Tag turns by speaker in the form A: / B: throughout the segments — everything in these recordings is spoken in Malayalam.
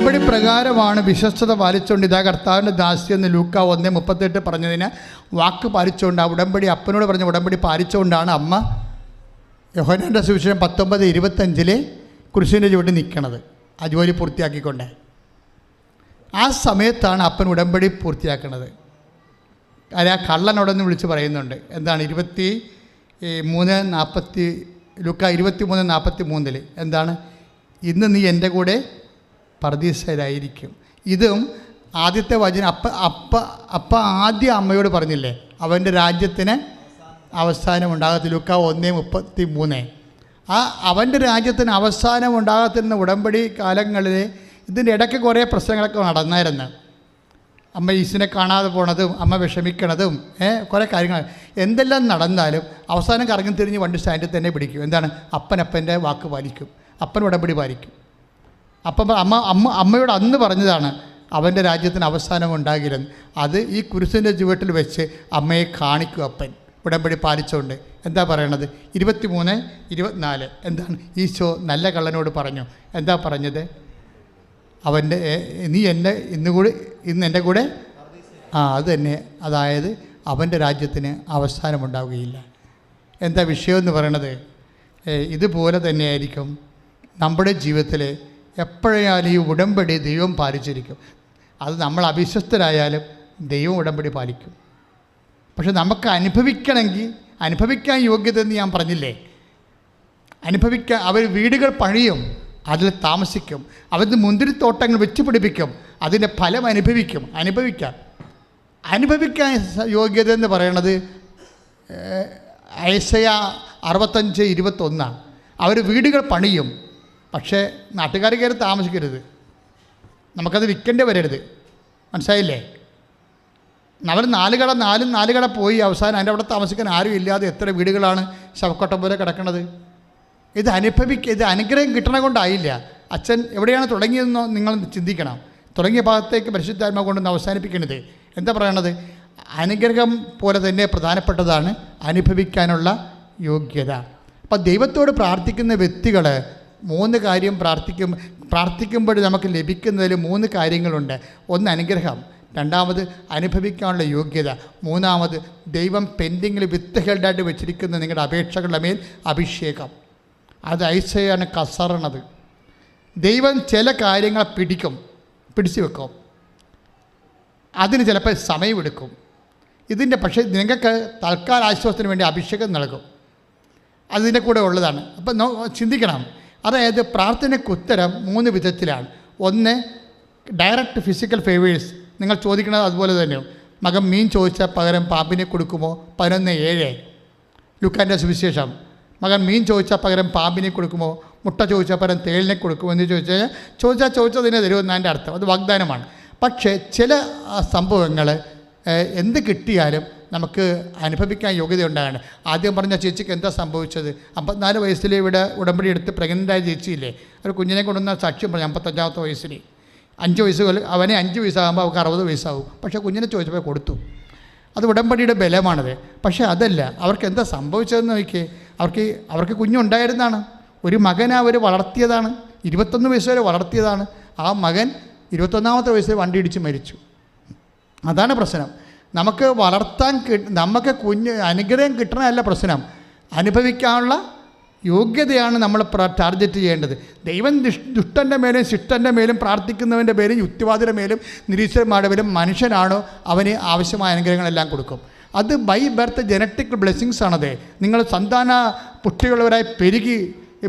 A: ഉടമ്പടി പ്രകാരമാണ് വിശ്വസ്തത പാലിച്ചുകൊണ്ട് ഇതാ കർത്താവിൻ്റെ ദാസി എന്ന് ലൂക്ക 1:38 പറഞ്ഞതിന് വാക്ക് പാലിച്ചുകൊണ്ട് ആ ഉടമ്പടി അപ്പനോട് പറഞ്ഞ ഉടമ്പടി പാലിച്ചുകൊണ്ടാണ് അമ്മ യോഹന്നാൻ്റെ സുവിശേഷം 19:25 കുരിശിൻ്റെ ചുവട്ടിൽ നിൽക്കണത്, ആ ജോലി പൂർത്തിയാക്കിക്കൊണ്ട്. ആ സമയത്താണ് അപ്പൻ ഉടമ്പടി പൂർത്തിയാക്കുന്നത്. അത് ആ കള്ളനോടൊന്ന് വിളിച്ച് പറയുന്നുണ്ട്. എന്താണ് 23:40 ലൂക്ക 23:43 എന്താണ്? ഇന്ന് നീ എൻ്റെ കൂടെ പർദീസയിലായിരിക്കും. ഇതും ആദ്യത്തെ വചനം അപ്പ ആദ്യം അമ്മയോട് പറഞ്ഞില്ലേ, അവൻ്റെ രാജ്യത്തിന് അവസാനം ഉണ്ടാകത്തില്ല. ലൂക്ക 1:33. ആ അവൻ്റെ രാജ്യത്തിന് അവസാനം ഉണ്ടാകത്തിരുന്ന ഉടമ്പടി കാലങ്ങളിൽ ഇതിൻ്റെ ഇടയ്ക്ക് കുറേ പ്രശ്നങ്ങളൊക്കെ നടന്നായിരുന്നു. അമ്മ ഈസിനെ കാണാതെ പോണതും അമ്മ വിഷമിക്കണതും കുറേ കാര്യങ്ങൾ എന്തെല്ലാം നടന്നാലും അവസാനം കറങ്ങി തിരിഞ്ഞ് വണ്ടി സ്റ്റാൻഡിൽ തന്നെ പിടിക്കും. എന്താണ്? അപ്പൻ്റെ വാക്ക് പാലിക്കും, അപ്പൻ ഉടമ്പടി പാലിക്കും. അമ്മയോട് അന്ന് പറഞ്ഞതാണ് അവൻ്റെ രാജ്യത്തിന് അവസാനം ഉണ്ടാകില്ലെന്ന്. അത് ഈ കുരിശിൻ്റെ ചുവട്ടിൽ വെച്ച് അമ്മയെ കാണിക്കും അപ്പൻ ഉടമ്പടി പാലിച്ചുകൊണ്ട്. എന്താ പറയണത്? 23:24 എന്താണ്? ഈശോ നല്ല കള്ളനോട് പറഞ്ഞു. എന്താ പറഞ്ഞത്? അവൻ്റെ നീ ഇന്ന് എൻ്റെ കൂടെ അത് തന്നെ. അതായത് അവൻ്റെ രാജ്യത്തിന് അവസാനമുണ്ടാവുകയില്ല. എന്താ വിഷയമെന്ന് പറയണത്? ഇതുപോലെ തന്നെയായിരിക്കും നമ്മുടെ ജീവിതത്തിൽ എപ്പോഴായാലും ഈ ഉടമ്പടി ദൈവം പാലിച്ചിരിക്കും. അത് നമ്മൾ അവിശ്വസ്തരായാലും ദൈവം ഉടമ്പടി പാലിക്കും. പക്ഷെ നമുക്ക് അനുഭവിക്കാൻ യോഗ്യതയെന്ന് ഞാൻ പറഞ്ഞില്ലേ, അവർ വീടുകൾ പണിയും, അതിൽ താമസിക്കും, അവരുടെ മുന്തിരിത്തോട്ടങ്ങൾ വെച്ച് പിടിപ്പിക്കും, അതിൻ്റെ ഫലം അനുഭവിക്കാൻ യോഗ്യത എന്ന് പറയണത് ഐസയാ 65:21. അവർ വീടുകൾ പണിയും, പക്ഷേ നാട്ടുകാർ കയറി താമസിക്കരുത്, നമുക്കത് വിൽക്കേണ്ടി വരരുത്. മനസ്സിലായില്ലേ? അവർ നാല് കട പോയി അവസാനം അതിൻ്റെ അവിടെ താമസിക്കാൻ ആരും ഇല്ലാതെ എത്ര വീടുകളാണ് ശവക്കൊട്ടം പോലെ കിടക്കുന്നത്. ഇത് അനുഗ്രഹം കിട്ടണ കൊണ്ടായില്ല. അച്ഛൻ എവിടെയാണ് തുടങ്ങിയതെന്നോ നിങ്ങൾ ചിന്തിക്കണം. തുടങ്ങിയ ഭാഗത്തേക്ക് പരിശുദ്ധാത്മാവ് കൊണ്ടൊന്ന് അവസാനിപ്പിക്കണത്. എന്താ പറയണത്? അനുഗ്രഹം പോലെ തന്നെ പ്രധാനപ്പെട്ടതാണ് അനുഭവിക്കാനുള്ള യോഗ്യത. അപ്പം ദൈവത്തോട് പ്രാർത്ഥിക്കുന്ന വ്യക്തികൾ 3 കാര്യം പ്രാർത്ഥിക്കുമ്പോൾ നമുക്ക് ലഭിക്കുന്നതിൽ 3 കാര്യങ്ങളുണ്ട്. ഒന്ന് അനുഗ്രഹം, രണ്ടാമത് അനുഭവിക്കാനുള്ള യോഗ്യത, മൂന്നാമത് ദൈവം പെൻഡിങ്ങിൽ വിത്തുകളുടെ വെച്ചിരിക്കുന്ന നിങ്ങളുടെ അപേക്ഷകളുടെ മേൽ അഭിഷേകം. അത് ഐസയാണ് കസറണത്. ദൈവം ചില കാര്യങ്ങൾ പിടിച്ചു വെക്കും, അതിന് ചിലപ്പോൾ സമയമെടുക്കും. പക്ഷേ നിങ്ങൾക്ക് തൽക്കാല ആശ്വാസത്തിന് വേണ്ടി അഭിഷേകം നൽകും, അതിൻ്റെ കൂടെ ഉള്ളതാണ്. അപ്പം ചിന്തിക്കണം. അതായത് പ്രാർത്ഥനയ്ക്ക് ഉത്തരം 3 വിധത്തിലാണ്. ഒന്ന്, ഡയറക്റ്റ് ഫിസിക്കൽ ഫേവേഴ്സ്. നിങ്ങൾ ചോദിക്കുന്നത് അതുപോലെ തന്നെ. മകൻ മീൻ ചോദിച്ചാൽ പകരം പാമ്പിനെ കൊടുക്കുമോ? 11:7 ലൂക്കാൻ്റെ സുവിശേഷം. മകൻ മീൻ ചോദിച്ചാൽ പകരം പാമ്പിനെ കൊടുക്കുമോ? മുട്ട ചോദിച്ചാൽ പകരം തേളിനെ കൊടുക്കുമോ എന്ന് ചോദിച്ചതിനെ തരുമെന്ന് എൻ്റെ അർത്ഥം. അത് വാഗ്ദാനമാണ്. പക്ഷേ ചില സംഭവങ്ങൾ എന്ത് കിട്ടിയാലും നമുക്ക് അനുഭവിക്കാൻ യോഗ്യത ഉണ്ടാകണം. ആദ്യം പറഞ്ഞ ചേച്ചിക്ക് എന്താ സംഭവിച്ചത്? 54 വയസ്സിൽ ഇവിടെ ഉടമ്പടി എടുത്ത് പ്രഗ്നൻ്റായ ചേച്ചിയില്ലേ, ഒരു കുഞ്ഞിനെ കൊണ്ടുവന്ന സാക്ഷ്യം പറഞ്ഞു. 55-ാമത്തെ വയസ്സിൽ 5 വയസ്സ് അവനെ 5 വയസ്സാകുമ്പോൾ അവർക്ക് 60 വയസ്സാവും. പക്ഷേ കുഞ്ഞിനെ ചോദിച്ചപ്പോൾ കൊടുത്തു. അത് ഉടമ്പടിയുടെ ബലമാണത്. പക്ഷേ അതല്ല, അവർക്ക് എന്താ സംഭവിച്ചതെന്ന് നോക്കിയേ. അവർക്ക് കുഞ്ഞുണ്ടായിരുന്നതാണ്. ഒരു മകനെ അവർ വളർത്തിയതാണ്, 21 വയസ്സ് വരെ വളർത്തിയതാണ്. ആ മകൻ 21-ാമത്തെ വയസ്സിൽ വണ്ടി ഇടിച്ച് മരിച്ചു. അതാണ് പ്രശ്നം. നമുക്ക് അനുഗ്രഹം കിട്ടണമല്ല പ്രശ്നം, അനുഭവിക്കാനുള്ള യോഗ്യതയാണ് നമ്മൾ ടാർഗറ്റ് ചെയ്യേണ്ടത്. ദൈവം ദുഷ്ടൻ്റെ മേലും ശിഷ്ടൻ്റെ മേലും പ്രാർത്ഥിക്കുന്നവൻ്റെ പേരും യുക്തിവാദിയുടെ മേലും നിരീശ്വരന്മാരുടെ മേലും മനുഷ്യനാണോ അവന് ആവശ്യമായ അനുഗ്രഹങ്ങളെല്ലാം കൊടുക്കും. അത് ബൈ ബർത്ത് ജനറ്റിക് ബ്ലെസ്സിങ്സ് ആണത്. നിങ്ങൾ സന്താന പുഷ്ടിയുള്ളവരായി പെരുകി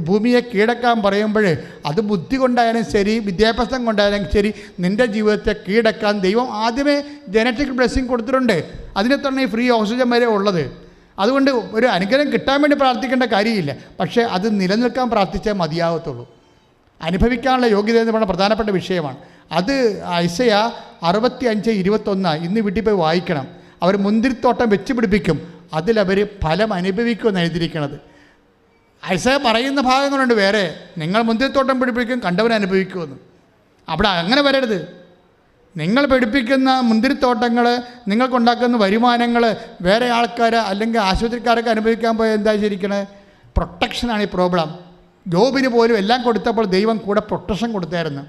A: ഭൂമിയെ കീഴടക്കാൻ പറയുമ്പോൾ അത് ബുദ്ധി കൊണ്ടായാലും ശരി, വിദ്യാഭ്യാസം കൊണ്ടായാലും ശരി, നിൻ്റെ ജീവിതത്തെ കീഴടക്കാൻ ദൈവം ആദ്യമേ ജനറ്റിക് ബ്ലെസ്സിങ് കൊടുത്തിട്ടുണ്ട്. അതിനെ തന്നെ ഈ ഫ്രീ ഓക്സിജൻ വരെ ഉള്ളത്. അതുകൊണ്ട് ഒരു അനുഗ്രഹം കിട്ടാൻ വേണ്ടി പ്രാർത്ഥിക്കേണ്ട കാര്യമില്ല, പക്ഷേ അത് നിലനിൽക്കാൻ പ്രാർത്ഥിച്ചാൽ മതിയാകത്തുള്ളൂ. അനുഭവിക്കാനുള്ള യോഗ്യത എന്ന് പറയുന്ന പ്രധാനപ്പെട്ട വിഷയമാണ്. അത് ഐസയ 65:21 ഇന്ന് വീട്ടിൽ പോയി വായിക്കണം. അവർ മുന്തിരിത്തോട്ടം വെച്ച് പിടിപ്പിക്കും, അതിലവർ ഫലം അനുഭവിക്കുമെന്ന് എഴുതിയിരിക്കണത്. ഐസയ പറയുന്ന ഭാഗങ്ങളുണ്ട് വേറെ. നിങ്ങൾ മുന്തിരിത്തോട്ടം പിടിപ്പിക്കും, കണ്ടവൻ അനുഭവിക്കുമെന്ന്. അവിടെ അങ്ങനെ വരരുത്. നിങ്ങൾ പിടിപ്പിക്കുന്ന മുന്തിരിത്തോട്ടങ്ങൾ, നിങ്ങൾക്കുണ്ടാക്കുന്ന വരുമാനങ്ങൾ വേറെ ആൾക്കാർ അല്ലെങ്കിൽ ആശുപത്രിക്കാരൊക്കെ അനുഭവിക്കാൻ പോയാൽ എന്താ ശരിക്കണേ? പ്രൊട്ടക്ഷനാണ് ഈ പ്രോബ്ലം. ജോബിന് പോലും എല്ലാം കൊടുത്തപ്പോൾ ദൈവം കൂടെ പ്രൊട്ടക്ഷൻ കൊടുത്തായിരുന്നു.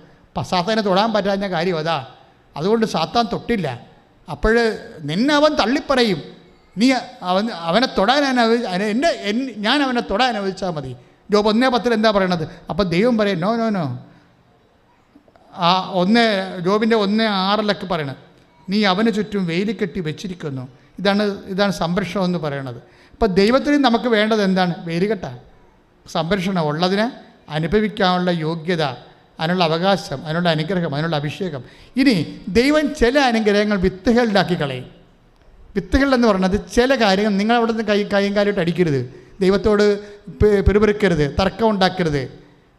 A: സാത്താനെ തൊടാൻ പറ്റാഞ്ഞ കാര്യം അതാ. അതുകൊണ്ട് സാത്താൻ തൊട്ടില്ല. അപ്പോൾ നിന്നെ അവൻ തള്ളിപ്പറയും. നീ അവനെ തൊടാൻ ഞാൻ അവനെ തൊടാൻ അനുവദിച്ചാൽ മതി. ജോബ് 1:10 എന്താ പറയണത്? അപ്പം ദൈവം പറയും നോ നോ നോ. ആ ജോബിൻ്റെ 1:6 പറയണത്, നീ അവന് ചുറ്റും വേലി കെട്ടി വെച്ചിരിക്കുന്നു. ഇതാണ് സംരക്ഷണം എന്ന് പറയണത്. അപ്പം ദൈവത്തിന് നമുക്ക് വേണ്ടത് എന്താണ്? വേലികെട്ട സംരക്ഷണം, ഉള്ളതിനെ അനുഭവിക്കാനുള്ള യോഗ്യത, അതിനുള്ള അവകാശം, അതിനുള്ള അനുഗ്രഹം, അതിനുള്ള അഭിഷേകം. ഇനി ദൈവം ചില അനുഗ്രഹങ്ങൾ വിത്തുകളിലാക്കി കളയും. വിത്തുകൾ എന്ന് പറയുന്നത് ചില കാര്യങ്ങൾ നിങ്ങൾ അവിടെ നിന്ന് കൈയും കാലിട്ട് അടിക്കരുത്, ദൈവത്തോട് പിറുപിറുക്കരുത്, തർക്കം ഉണ്ടാക്കരുത്.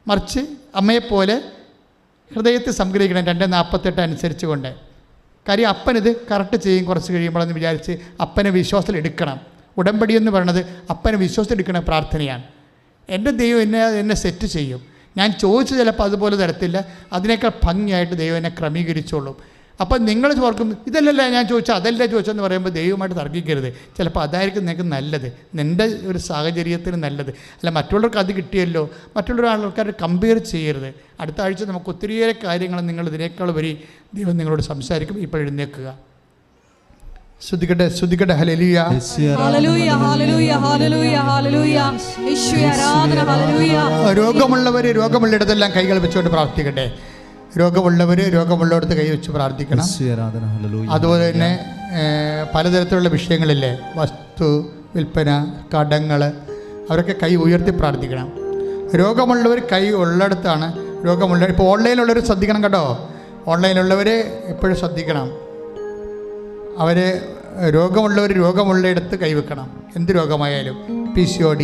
A: മറിച്ച് അമ്മയെപ്പോലെ ഹൃദയത്തെ സംഗ്രഹിക്കണം 2:48 അനുസരിച്ച് കൊണ്ട്. കാര്യം അപ്പനിത് കറക്റ്റ് ചെയ്യും കുറച്ച് കഴിയുമ്പോഴെന്ന് വിചാരിച്ച് അപ്പനെ വിശ്വാസത്തിൽ എടുക്കണം. ഉടമ്പടി എന്ന് പറയുന്നത് അപ്പനെ വിശ്വാസത്തിൽ എടുക്കുന്ന പ്രാർത്ഥനയാണ്. എൻ്റെ ദൈവം എന്നെ സെറ്റ് ചെയ്യും. ഞാൻ ചോദിച്ച് ചിലപ്പോൾ അതുപോലെ തരത്തില്ല, അതിനേക്കാൾ ഭംഗിയായിട്ട് ദൈവം എന്നെ ക്രമീകരിച്ചോളും. അപ്പം നിങ്ങൾ ഓർക്കും ഇതല്ലല്ല ഞാൻ ചോദിച്ചാൽ അതല്ല ചോദിച്ചെന്ന് പറയുമ്പോൾ ദൈവമായിട്ട് തർക്കിക്കരുത്. ചിലപ്പോൾ അതായിരിക്കും നിങ്ങൾക്ക് നല്ലത്, നിൻ്റെ ഒരു സാഹചര്യത്തിന് നല്ലത്. അല്ല മറ്റുള്ളവർക്ക് അത് കിട്ടിയല്ലോ, മറ്റുള്ള ആൾക്കാർ കമ്പയർ ചെയ്യരുത്. അടുത്ത ആഴ്ച നമുക്ക് ഒത്തിരിയേറെ കാര്യങ്ങൾ നിങ്ങൾ ഇതിനേക്കാൾ വരി ദൈവം നിങ്ങളോട് സംസാരിക്കും. ഇപ്പോൾ എഴുന്നേൽക്കുക, ശ്രദ്ധിക്കട്ടെ. ഹല്ലേലൂയ,
B: ഹല്ലേലൂയ, ഹല്ലേലൂയ, ഹല്ലേലൂയ, ഹല്ലേലൂയ. യേശുവേ ആരാധന, ഹല്ലേലൂയ.
A: രോഗമുള്ളിടത്തെല്ലാം കൈകൾ വെച്ചുകൊണ്ട് പ്രാർത്ഥിക്കട്ടെ. രോഗമുള്ളവർക്ക് കൈ വെച്ച് പ്രാർത്ഥിക്കണം. അതുപോലെ തന്നെ പലതരത്തിലുള്ള വിഷയങ്ങളില്ലേ, വസ്തു വിൽപ്പന, കടങ്ങൾ, അവരൊക്കെ കൈ ഉയർത്തി പ്രാർത്ഥിക്കണം. രോഗമുള്ളവർ കൈ ഉള്ളിടത്താണ് ഇപ്പോൾ ഓൺലൈനിലുള്ളവർ ശ്രദ്ധിക്കണം കേട്ടോ. ഓൺലൈനിലുള്ളവർ എപ്പോഴും ശ്രദ്ധിക്കണം. അവർ രോഗമുള്ളയിടത്ത് കൈവെക്കണം. എന്ത് രോഗമായാലും, PCOD,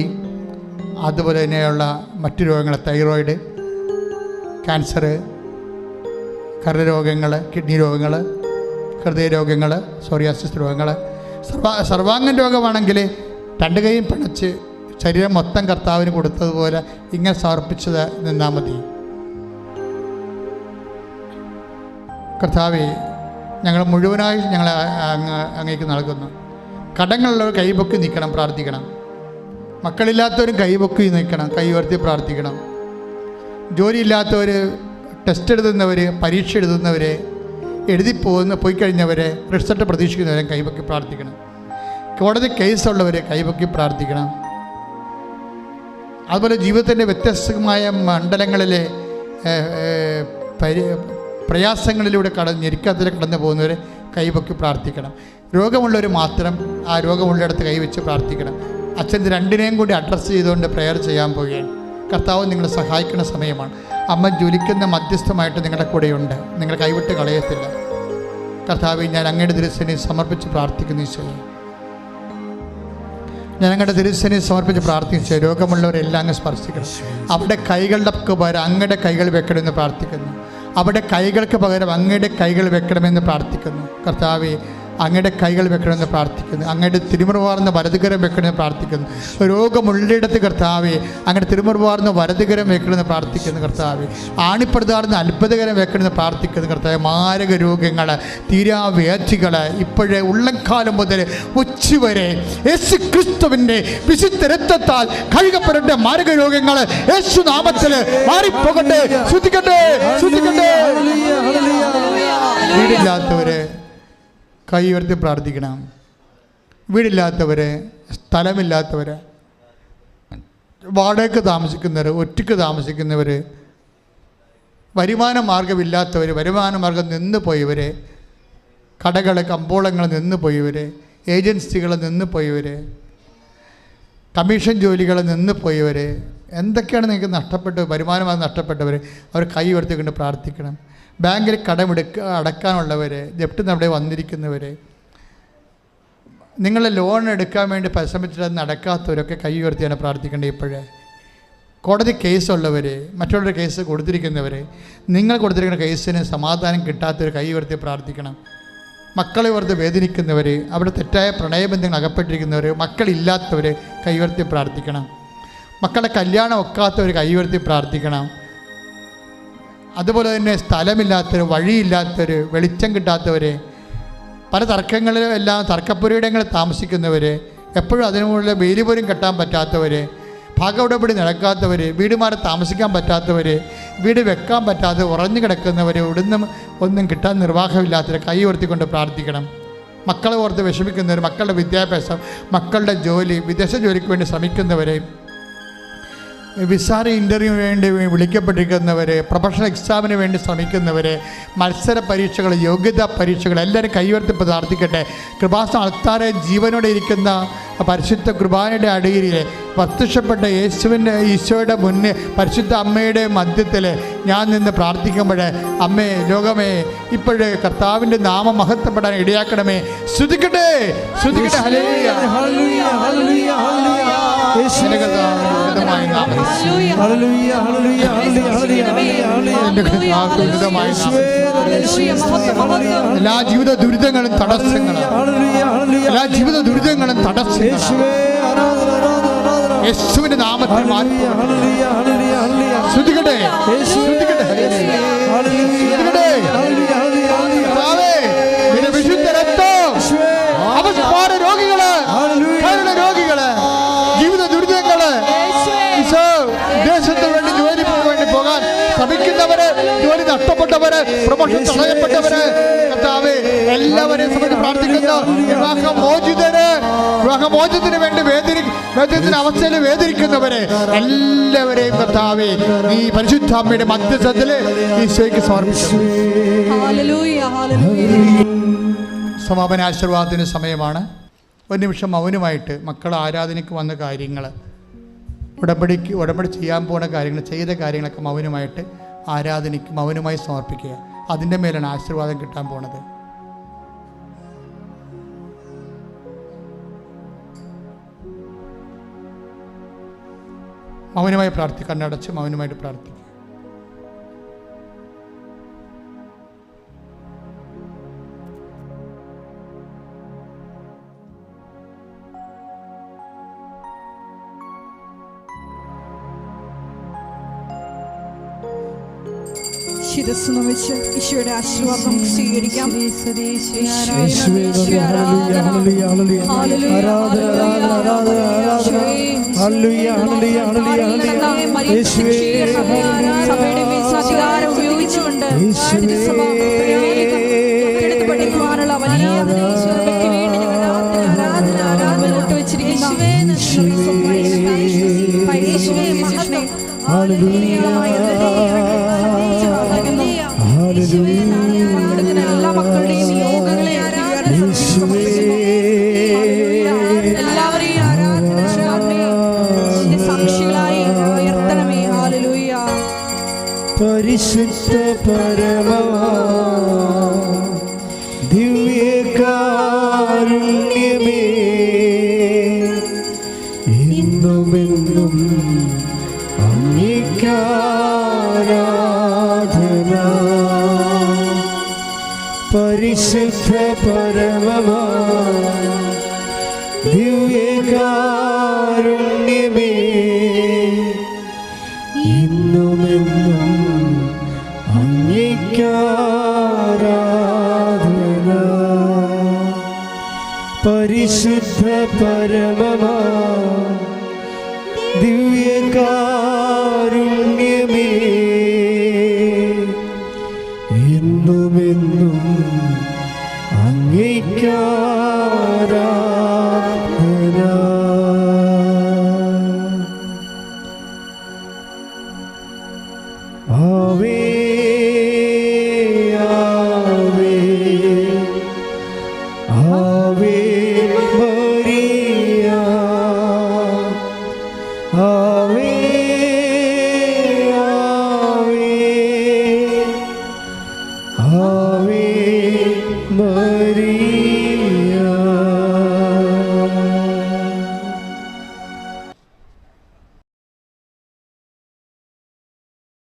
A: അതുപോലെ തന്നെയുള്ള മറ്റു രോഗങ്ങൾ, തൈറോയിഡ്, ക്യാൻസർ, കരരോഗങ്ങൾ, കിഡ്നി രോഗങ്ങൾ, ഹൃദയരോഗങ്ങൾ, സോറിയാസിസ് രോഗങ്ങൾ, സർവാംഗൻ രോഗമാണെങ്കിൽ 2 കൈയും പിണച്ച് ശരീരം മൊത്തം കർത്താവിന് കൊടുത്തതുപോലെ ഇങ്ങനെ സമർപ്പിച്ചത് നിന്നാൽ മതി. കർത്താവേ, ഞങ്ങൾ മുഴുവനായി ഞങ്ങളെ അങ്ങേക്ക് നൽകുന്നു. കടങ്ങളുള്ളവർ കൈപൊക്കി നിൽക്കണം, പ്രാർത്ഥിക്കണം. മക്കളില്ലാത്തവരും കൈപൊക്കി നിൽക്കണം, കൈ ഉയർത്തി പ്രാർത്ഥിക്കണം. ജോലിയില്ലാത്തവർ, ടെസ്റ്റ് എഴുതുന്നവർ, പരീക്ഷ എഴുതുന്നവർ, പോയി കഴിഞ്ഞവരെ, റിസൾട്ട് പ്രതീക്ഷിക്കുന്നവരെ കൈപൊക്കി പ്രാർത്ഥിക്കണം. കോടതി കേസുള്ളവർ കൈപൊക്കി പ്രാർത്ഥിക്കണം. അതുപോലെ ജീവിതത്തിൻ്റെ വ്യത്യസ്തമായ മണ്ഡലങ്ങളിലെ പ്രയാസങ്ങളിലൂടെ ഞെരുക്കത്തിലൂടെ കടന്നു പോകുന്നവർ കൈപൊക്കി പ്രാർത്ഥിക്കണം. രോഗമുള്ളവർ മാത്രം ആ രോഗമുള്ളിടത്ത് കൈവച്ച് പ്രാർത്ഥിക്കണം. അച്ഛൻ 2നെയും കൂടി അഡ്രസ്സ് ചെയ്തുകൊണ്ട് പ്രെയർ ചെയ്യാൻ പോവുകയാണ്. കർത്താവ് നിങ്ങളെ സഹായിക്കുന്ന സമയമാണ്. അമ്മ ജ്വലിക്കുന്ന മധ്യസ്ഥമായിട്ട് നിങ്ങളുടെ കൂടെയുണ്ട്, നിങ്ങൾ കൈവിട്ട് കളയത്തില്ല. കർത്താവെ, ഞാൻ അങ്ങയുടെ തിരുസേനയെ സമർപ്പിച്ച് പ്രാർത്ഥിക്കുന്നു. ഈശോയെ, ഞാൻ അങ്ങയുടെ തിരുസേനയെ സമർപ്പിച്ച് പ്രാർത്ഥിച്ചു. രോഗമുള്ളവരെല്ലാം അങ്ങ് സ്പർശിക്കണം. അവിടെ കൈകളുടെ പകരം അങ്ങയുടെ കൈകൾ വെക്കണമെന്ന് പ്രാർത്ഥിക്കുന്നു. അവിടെ കൈകൾക്ക് പകരം അങ്ങയുടെ കൈകൾ വെക്കണമെന്ന് പ്രാർത്ഥിക്കുന്നു. കർത്താവെ, അങ്ങയുടെ കൈകൾ വെക്കണമെന്ന് പ്രാർത്ഥിക്കുന്നു. അങ്ങയുടെ തിരുമുറുവാർന്ന വലതുകരം വെക്കണമെന്ന് പ്രാർത്ഥിക്കുന്നു. രോഗമുള്ളിടത്ത് കർത്താവെ, അങ്ങയുടെ തിരുമുറുവാർന്ന വലതുകരം വെക്കണമെന്ന് പ്രാർത്ഥിക്കുന്നു. കർത്താവെ, ആണിപ്പെടുത്താർന്ന അത്ഭുതകരം വെക്കണമെന്ന് പ്രാർത്ഥിക്കുന്നു. കർത്താവെ, മാരക രോഗങ്ങൾ, തീരാവ്യാധികൾ ഇപ്പോഴേ ഉള്ളംകാലം മുതൽ ഉച്ചവരെ യേശു ക്രിസ്തുവിൻ്റെ വിശുദ്ധ രക്തത്താൽ കഴുകപ്പെടേണ്ട മാരക രോഗങ്ങൾ യേശു നാമത്തിൽ മാറിപ്പോകട്ടെ. ശ്രദ്ധിക്കട്ടെ. വീടില്ലാത്തവരെ കൈ ഉയർത്തി പ്രാർത്ഥിക്കണം. വീടില്ലാത്തവർ, സ്ഥലമില്ലാത്തവർ, വാടകയ്ക്ക് താമസിക്കുന്നവർ, ഒറ്റയ്ക്ക് താമസിക്കുന്നവർ, വരുമാന മാർഗമില്ലാത്തവർ, വരുമാന മാർഗം നിന്ന് പോയവർ, കടകൾ, കമ്പോളങ്ങൾ നിന്ന് പോയവർ, ഏജൻസികൾ നിന്ന് പോയവർ, കമ്മീഷൻ ജോലികൾ നിന്ന് പോയവർ, എന്തൊക്കെയാണ് നിങ്ങൾക്ക് നഷ്ടപ്പെട്ട് വരുമാനമാർഗം നഷ്ടപ്പെട്ടവർ, അവർ കൈ ഉയർത്തിക്കൊണ്ട് പ്രാർത്ഥിക്കണം. ബാങ്കിൽ അടക്കാനുള്ളവർ, ജപ്തി അവിടെ വന്നിരിക്കുന്നവർ, നിങ്ങൾ ലോൺ എടുക്കാൻ വേണ്ടി പരിശ്രമിച്ചിട്ട് അത് നടക്കാത്തവരൊക്കെ കൈ ഉയർത്തിയാണ് പ്രാർത്ഥിക്കേണ്ടത്. ഇപ്പോഴേ കോടതി കേസുള്ളവർ, മറ്റുള്ളവരുടെ കേസ് കൊടുത്തിരിക്കുന്നവർ, നിങ്ങൾ കൊടുത്തിരിക്കുന്ന കേസിന് സമാധാനം കിട്ടാത്തവർ കൈ ഉയർത്തി പ്രാർത്ഥിക്കണം. മക്കളെ വെറുതെ വേദനിക്കുന്നവർ, അവിടെ തെറ്റായ പ്രണയബന്ധങ്ങൾ അകപ്പെട്ടിരിക്കുന്നവർ, മക്കളില്ലാത്തവർ കൈ ഉയർത്തി പ്രാർത്ഥിക്കണം. മക്കളുടെ കല്യാണം ഒക്കാത്തവർ കൈ ഉയർത്തി പ്രാർത്ഥിക്കണം. അതുപോലെ തന്നെ സ്ഥലമില്ലാത്തവർ, വഴിയില്ലാത്തവർ, വെളിച്ചം കിട്ടാത്തവർ, പല തർക്കങ്ങളിലും എല്ലാം തർക്കപ്പുരയിടങ്ങളിൽ താമസിക്കുന്നവർ, എപ്പോഴും അതിനുള്ള വേലി പോലും കെട്ടാൻ പറ്റാത്തവർ, ഭാഗ ഉടമ്പടി നടക്കാത്തവർ, വീട് മാറി താമസിക്കാൻ പറ്റാത്തവർ, വീട് വെക്കാൻ പറ്റാതെ ഉറഞ്ഞു കിടക്കുന്നവർ, ഇവിടുന്ന് ഒന്നും കിട്ടാൻ നിർവാഹമില്ലാത്തവർ കൈ ഉയർത്തിക്കൊണ്ട് പ്രാർത്ഥിക്കണം. മക്കളെ ഓർത്ത് വിഷമിക്കുന്നവർ, മക്കളുടെ വിദ്യാഭ്യാസം, മക്കളുടെ ജോലി, വിദേശ ജോലിക്ക് വേണ്ടി ശ്രമിക്കുന്നവർ, വിസാര ഇൻ്റർവ്യൂവിന് വേണ്ടി വിളിക്കപ്പെട്ടിരിക്കുന്നവർ, പ്രൊഫഷണൽ എക്സാമിന് വേണ്ടി ശ്രമിക്കുന്നവർ, മത്സര പരീക്ഷകൾ, യോഗ്യതാ പരീക്ഷകൾ, എല്ലാവരും കൈയുയർത്തി പ്രാർത്ഥിക്കട്ടെ. കൃപാസന ആൾക്കാരെ ജീവനോടെ ഇരിക്കുന്ന പരിശുദ്ധ കുർബാനയുടെ അടിയിൽ പ്രത്യക്ഷപ്പെട്ട ഈശോയുടെ മുന്നേ പരിശുദ്ധ അമ്മയുടെ മധ്യത്തിൽ ഞാൻ നിന്ന് പ്രാർത്ഥിക്കുമ്പോൾ, അമ്മേ, ലോകമേ, ഇപ്പോഴേ കർത്താവിൻ്റെ നാമം മഹത്വപ്പെടാൻ ഇടയാക്കണമേ. സ്തുതിക്കട്ടെ, സ്തുതിക്കട്ടെ. ഹല്ലേലൂയ, ഹല്ലേലൂയ, ഹല്ലേലൂയ, ഹല്ലേലൂയ. എല്ലാ ജീവിത ദുരിതങ്ങളും തടസ്സങ്ങളാണ്, എല്ലാ ജീവിത ദുരിതങ്ങളും തടസ്സങ്ങളാണ് യേശുവിന്റെ നാമത്തിൽ മാറ്റി. ശ്രുതികട്ടെ, ശ്രുതികട്ടെ, വിശുദ്ധ രക്തം അവസ്മാര രോഗികള്, രോഗികള്, ജീവിത ദുരിതങ്ങള്, ദേശത്തിന് വേണ്ടി ജോലിക്ക് വേണ്ടി പോകാൻ ശ്രമിക്കുന്നവര്, ജോലി നഷ്ടപ്പെട്ടവര്, പ്രൊമോഷൻ തടയപ്പെട്ടവര്, എല്ലാവരെയും സംബന്ധിച്ച് പ്രാർത്ഥിക്കുന്നു. വിവാഹമോചനത്തിന് വേണ്ടി വേദനത്തിന് അവസ്ഥയിൽ വേദനിക്കുന്നവരെ എല്ലാവരെയും കർത്താവേ ഈ പരിശുദ്ധ അമ്മയുടെ മധ്യസ്ഥത്തിൽ ഈശോയ്ക്ക് സമർപ്പിക്കുന്നു. സമാപന ആശീർവാദത്തിന് സമയമാണ്. ഒരു നിമിഷം മൗനമായിട്ട് മക്കൾ ആരാധനയ്ക്ക് വന്ന കാര്യങ്ങൾ, ഉടമ്പടി ചെയ്യാൻ പോകുന്ന കാര്യങ്ങൾ, ചെയ്ത കാര്യങ്ങളൊക്കെ മൗനമായിട്ട് ആരാധനയ്ക്ക് മൗനമായി സമർപ്പിക്കുക. അതിൻ്റെ മേലാണ് ആശീർവാദം കിട്ടാൻ പോണത്. മൗനമായി പ്രാർത്ഥിക്കുക, കണ്ണടച്ച് മൗനമായിട്ട് പ്രാർത്ഥിക്കുക.
B: ശിരസ്സ് നമിച്ച് ഈശോയുടെ ആശീർവാദം സ്വീകരിക്കാം. സഭയുടെ അധികാരം ഉപയോഗിച്ചുകൊണ്ട് പഠിക്കുവാനുള്ള വലിയ എല്ലാ മക്കളുടെയും യോഗങ്ങളെ എല്ലാവരെയും സാക്ഷികളായി ഉയർത്തണമേ. ഹല്ലേലൂയ.
C: പരിശുദ്ധ പരമാ ദിവ്യകാരുണ്യമേ, ഇന്നുമെന്നും അങ്ങേക്കാരാധന. പരിശുദ്ധ പരമാ ദിവ്യകാരുണ്യമേ, ഇന്നുമെന്നും അങ്ങേക്കാരാധന. പരിശുദ്ധ പരമാ